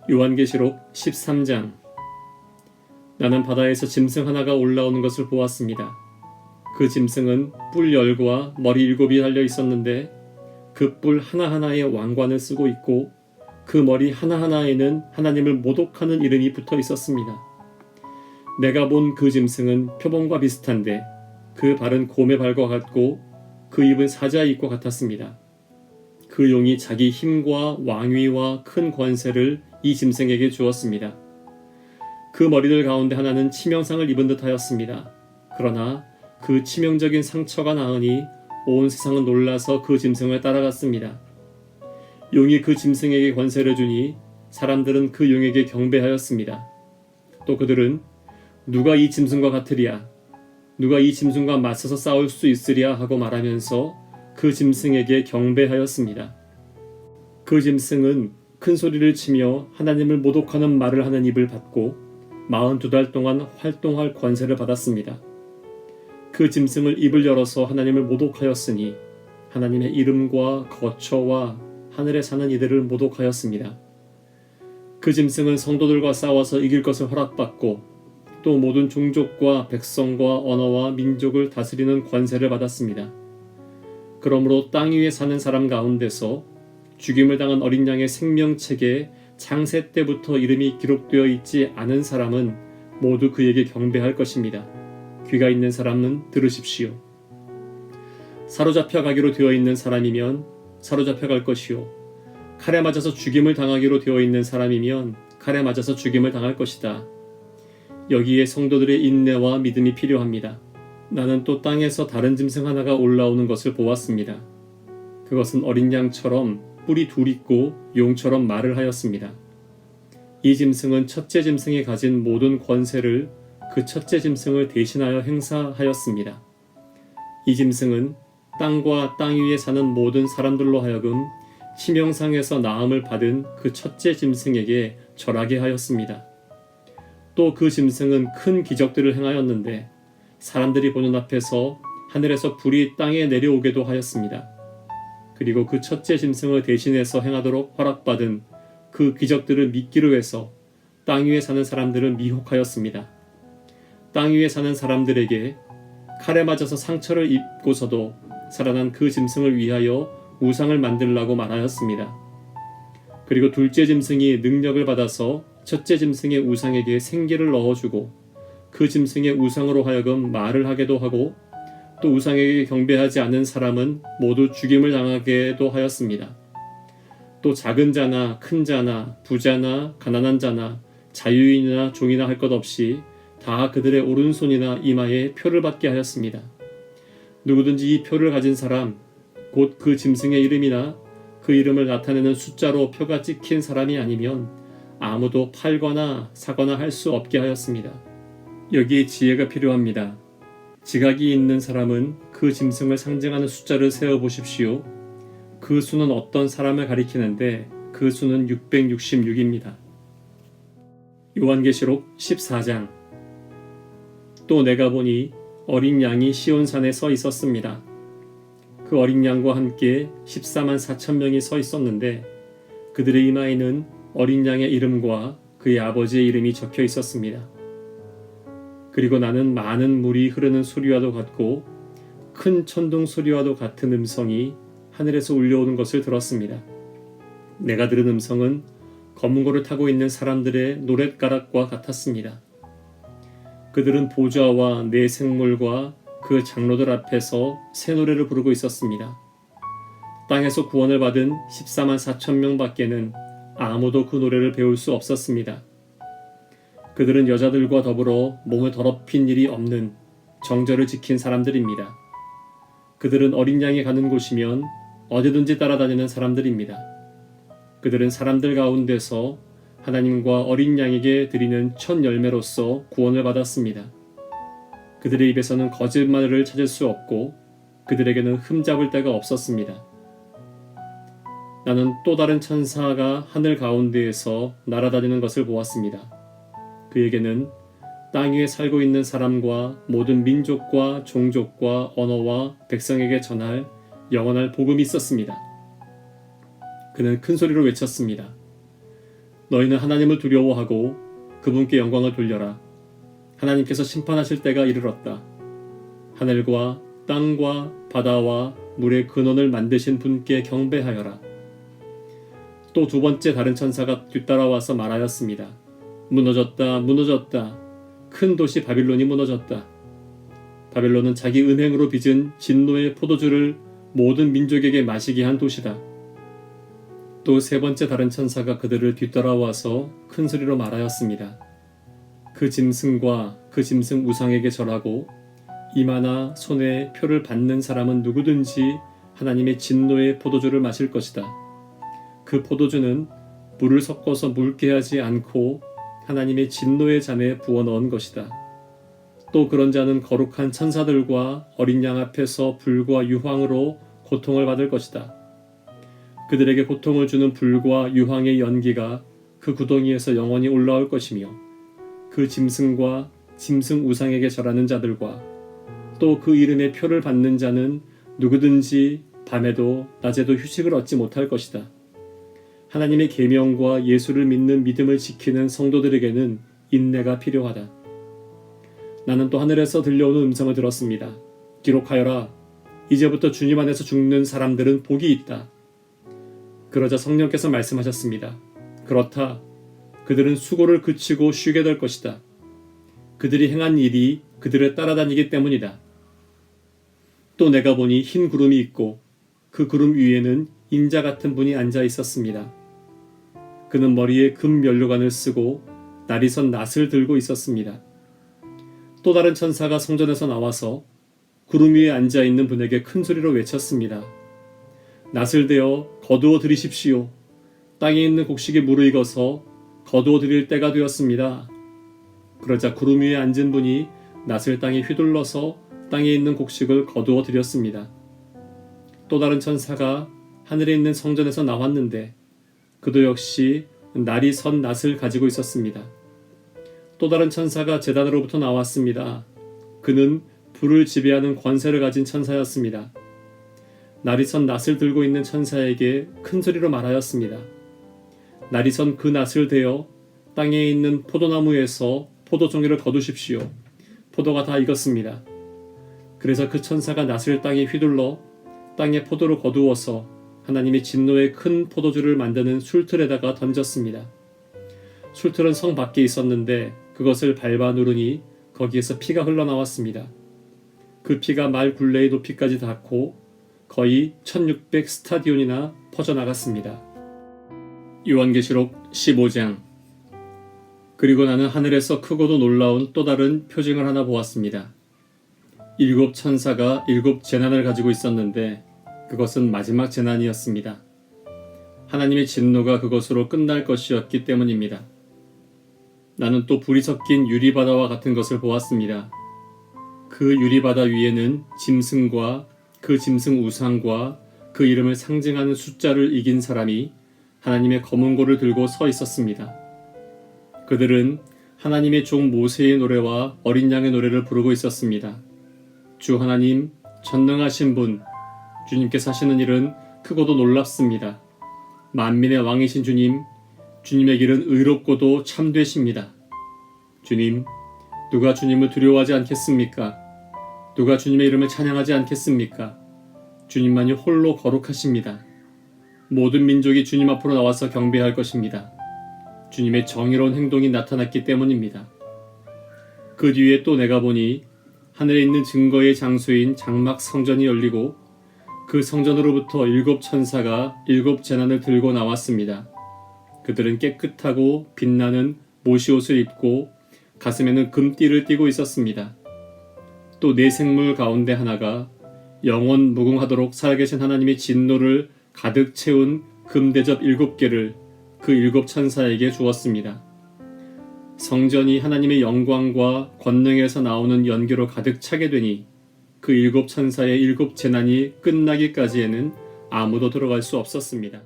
요한계시록 13장. 나는 바다에서 짐승 하나가 올라오는 것을 보았습니다. 그 짐승은 뿔 열과 머리 7이 달려 있었는데 그 뿔 하나하나에 왕관을 쓰고 있고 그 머리 하나하나에는 하나님을 모독하는 이름이 붙어 있었습니다. 내가 본 그 짐승은 표범과 비슷한데 그 발은 곰의 발과 같고 그 입은 사자의 입과 같았습니다. 그 용이 자기 힘과 왕위와 큰 권세를 이 짐승에게 주었습니다. 그 머리들 가운데 하나는 치명상을 입은 듯 하였습니다. 그러나 그 치명적인 상처가 나으니 온 세상은 놀라서 그 짐승을 따라갔습니다. 용이 그 짐승에게 권세를 주니 사람들은 그 용에게 경배하였습니다. 또 그들은 누가 이 짐승과 같으랴, 누가 이 짐승과 맞서서 싸울 수 있으랴 하고 말하면서 그 짐승에게 경배하였습니다. 그 짐승은 큰 소리를 치며 하나님을 모독하는 말을 하는 입을 받고 42달 동안 활동할 권세를 받았습니다. 그 짐승을 입을 열어서 하나님을 모독하였으니 하나님의 이름과 거처와 하늘에 사는 이들을 모독하였습니다. 그 짐승은 성도들과 싸워서 이길 것을 허락받고 또 모든 종족과 백성과 언어와 민족을 다스리는 권세를 받았습니다. 그러므로 땅 위에 사는 사람 가운데서 죽임을 당한 어린 양의 생명책에 창세 때부터 이름이 기록되어 있지 않은 사람은 모두 그에게 경배할 것입니다. 귀가 있는 사람은 들으십시오. 사로잡혀 가기로 되어 있는 사람이면 사로잡혀 갈 것이요, 칼에 맞아서 죽임을 당하기로 되어 있는 사람이면 칼에 맞아서 죽임을 당할 것이다. 여기에 성도들의 인내와 믿음이 필요합니다. 나는 또 땅에서 다른 짐승 하나가 올라오는 것을 보았습니다. 그것은 어린 양처럼 뿔이 둘 있고 용처럼 말을 하였습니다. 이 짐승은 첫째 짐승이 가진 모든 권세를 그 첫째 짐승을 대신하여 행사하였습니다. 이 짐승은 땅과 땅 위에 사는 모든 사람들로 하여금 치명상에서 나음을 받은 그 첫째 짐승에게 절하게 하였습니다. 또 그 짐승은 큰 기적들을 행하였는데 사람들이 보는 앞에서 하늘에서 불이 땅에 내려오게도 하였습니다. 그리고 그 첫째 짐승을 대신해서 행하도록 허락받은 그 기적들을 믿기로 해서 땅 위에 사는 사람들을 미혹하였습니다. 땅 위에 사는 사람들에게 칼에 맞아서 상처를 입고서도 살아난 그 짐승을 위하여 우상을 만들라고 말하였습니다. 그리고 둘째 짐승이 능력을 받아서 첫째 짐승의 우상에게 생기를 넣어주고 그 짐승의 우상으로 하여금 말을 하게도 하고 또 우상에게 경배하지 않는 사람은 모두 죽임을 당하게도 하였습니다. 또 작은 자나 큰 자나 부자나 가난한 자나 자유인이나 종이나 할 것 없이 다 그들의 오른손이나 이마에 표를 받게 하였습니다. 누구든지 이 표를 가진 사람, 곧 그 짐승의 이름이나 그 이름을 나타내는 숫자로 표가 찍힌 사람이 아니면 아무도 팔거나 사거나 할 수 없게 하였습니다. 여기에 지혜가 필요합니다. 지각이 있는 사람은 그 짐승을 상징하는 숫자를 세어보십시오. 그 수는 어떤 사람을 가리키는데 그 수는 666입니다. 요한계시록 14장. 또 내가 보니 어린 양이 시온산에 서 있었습니다. 그 어린 양과 함께 14만 4천 명이 서 있었는데 그들의 이마에는 어린 양의 이름과 그의 아버지의 이름이 적혀 있었습니다. 그리고 나는 많은 물이 흐르는 소리와도 같고 큰 천둥 소리와도 같은 음성이 하늘에서 울려오는 것을 들었습니다. 내가 들은 음성은 검은 고를 타고 있는 사람들의 노랫가락과 같았습니다. 그들은 보좌와 네 생물과 그 장로들 앞에서 새 노래를 부르고 있었습니다. 땅에서 구원을 받은 14만 4천 명 밖에는 아무도 그 노래를 배울 수 없었습니다. 그들은 여자들과 더불어 몸을 더럽힌 일이 없는 정절을 지킨 사람들입니다. 그들은 어린 양이 가는 곳이면 어디든지 따라다니는 사람들입니다. 그들은 사람들 가운데서 하나님과 어린 양에게 드리는 첫 열매로서 구원을 받았습니다. 그들의 입에서는 거짓말을 찾을 수 없고 그들에게는 흠잡을 데가 없었습니다. 나는 또 다른 천사가 하늘 가운데에서 날아다니는 것을 보았습니다. 그에게는 땅 위에 살고 있는 사람과 모든 민족과 종족과 언어와 백성에게 전할 영원할 복음이 있었습니다. 그는 큰 소리로 외쳤습니다. 너희는 하나님을 두려워하고 그분께 영광을 돌려라. 하나님께서 심판하실 때가 이르렀다. 하늘과 땅과 바다와 물의 근원을 만드신 분께 경배하여라. 또 두 번째 다른 천사가 뒤따라와서 말하였습니다. 무너졌다, 무너졌다. 큰 도시 바빌론이 무너졌다. 바빌론은 자기 음행으로 빚은 진노의 포도주를 모든 민족에게 마시게 한 도시다. 또 세 번째 다른 천사가 그들을 뒤따라와서 큰 소리로 말하였습니다. 그 짐승과 그 짐승 우상에게 절하고 이마나 손에 표를 받는 사람은 누구든지 하나님의 진노의 포도주를 마실 것이다. 그 포도주는 물을 섞어서 묽게 하지 않고 하나님의 진노의 잔에 부어 넣은 것이다. 또 그런 자는 거룩한 천사들과 어린 양 앞에서 불과 유황으로 고통을 받을 것이다. 그들에게 고통을 주는 불과 유황의 연기가 그 구덩이에서 영원히 올라올 것이며 그 짐승과 짐승 우상에게 절하는 자들과 또 그 이름의 표를 받는 자는 누구든지 밤에도 낮에도 휴식을 얻지 못할 것이다. 하나님의 계명과 예수를 믿는 믿음을 지키는 성도들에게는 인내가 필요하다. 나는 또 하늘에서 들려오는 음성을 들었습니다. 기록하여라. 이제부터 주님 안에서 죽는 사람들은 복이 있다. 그러자 성령께서 말씀하셨습니다. 그렇다. 그들은 수고를 그치고 쉬게 될 것이다. 그들이 행한 일이 그들을 따라다니기 때문이다. 또 내가 보니 흰 구름이 있고 그 구름 위에는 인자 같은 분이 앉아 있었습니다. 그는 머리에 금 면류관을 쓰고 날이 선 낫을 들고 있었습니다. 또 다른 천사가 성전에서 나와서 구름 위에 앉아 있는 분에게 큰 소리로 외쳤습니다. 낫을 대어 거두어 들이십시오. 땅에 있는 곡식이 무르익어서 거두어 들일 때가 되었습니다. 그러자 구름 위에 앉은 분이 낫을 땅에 휘둘러서 땅에 있는 곡식을 거두어 들였습니다. 또 다른 천사가 하늘에 있는 성전에서 나왔는데 그도 역시 날이 선 낫을 가지고 있었습니다. 또 다른 천사가 제단으로부터 나왔습니다. 그는 불을 지배하는 권세를 가진 천사였습니다. 날이 선 낫을 들고 있는 천사에게 큰 소리로 말하였습니다. 날이 선 그 낫을 대어 땅에 있는 포도나무에서 포도종이를 거두십시오. 포도가 다 익었습니다. 그래서 그 천사가 낫을 땅에 휘둘러 땅에 포도를 거두어서 하나님의 진노의 큰 포도주를 만드는 술틀에다가 던졌습니다. 술틀은 성 밖에 있었는데 그것을 밟아 누르니 거기에서 피가 흘러나왔습니다. 그 피가 말 굴레의 높이까지 닿고 거의 1600 스타디온이나 퍼져나갔습니다. 요한계시록 15장. 그리고 나는 하늘에서 크고도 놀라운 또 다른 표징을 하나 보았습니다. 7 천사가 7 재난을 가지고 있었는데 그것은 마지막 재난이었습니다. 하나님의 진노가 그것으로 끝날 것이었기 때문입니다. 나는 또 불이 섞인 유리바다와 같은 것을 보았습니다. 그 유리바다 위에는 짐승과 그 짐승 우상과 그 이름을 상징하는 숫자를 이긴 사람이 하나님의 검은 고를 들고 서 있었습니다. 그들은 하나님의 종 모세의 노래와 어린 양의 노래를 부르고 있었습니다. 주 하나님, 전능하신 분, 주님께서 하시는 일은 크고도 놀랍습니다. 만민의 왕이신 주님, 주님의 길은 의롭고도 참되십니다. 주님, 누가 주님을 두려워하지 않겠습니까? 누가 주님의 이름을 찬양하지 않겠습니까? 주님만이 홀로 거룩하십니다. 모든 민족이 주님 앞으로 나와서 경배할 것입니다. 주님의 정의로운 행동이 나타났기 때문입니다. 그 뒤에 또 내가 보니 하늘에 있는 증거의 장소인 장막 성전이 열리고 그 성전으로부터 7 천사가 7 재난을 들고 나왔습니다. 그들은 깨끗하고 빛나는 모시옷을 입고 가슴에는 금띠를 띠고 있었습니다. 또 네 생물 가운데 하나가 영원 무궁하도록 살아계신 하나님의 진노를 가득 채운 금대접 7개를 그 7 천사에게 주었습니다. 성전이 하나님의 영광과 권능에서 나오는 연기로 가득 차게 되니 그 7 천사의 7 재난이 끝나기까지에는 아무도 들어갈 수 없었습니다.